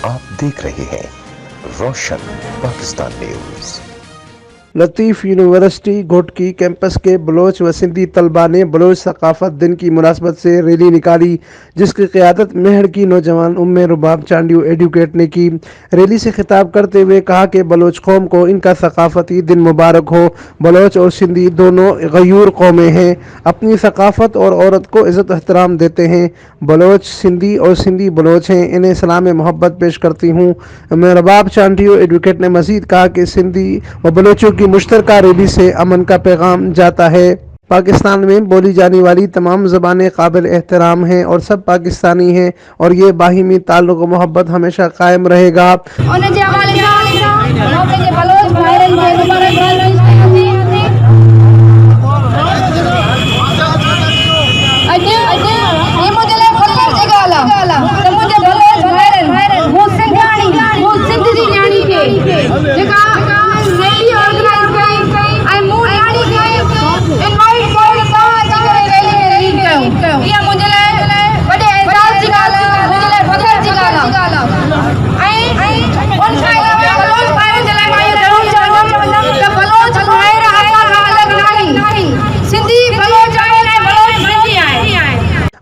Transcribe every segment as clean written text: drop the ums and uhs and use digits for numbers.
आप देख रहे हैं रोशन पाकिस्तान न्यूज। लतीफ़ यूनिवर्सिटी घोटकी कैंपस के बलोच व सिंधी तलबा ने बलोच सकाफत दिन की मुनासबत से रैली निकाली, जिसकी क़यादत मेहर की नौजवान उम्मे रुबाब चांडियो एडवोकेट ने की। रैली से खिताब करते हुए कहा कि बलोच कौम को इनका सकाफती दिन मुबारक हो। बलोच और सिंधी दोनों गयूर कौमें हैं, अपनी सकाफत और औरत को इज़्ज़त एहतराम देते हैं। बलोच सिंधी और सिंधी बलोच हैं, इन्हें सलाम मोहब्बत पेश करती हूँ। मैं रुबाब चांडियो एडवोकेट ने मज़ीद कहा कि सिंधी व बलोचों की मुश्तरका रैली से अमन का पैगाम जाता है। पाकिस्तान में बोली जाने वाली तमाम ज़बानें काबिल एहतराम हैं और सब पाकिस्तानी हैं, और ये बाहिमी ताल्लुक़ व मोहब्बत हमेशा कायम रहेगा।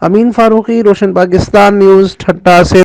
अमीन फारूकी, रोशन पाकिस्तान न्यूज़, ठट्टा से।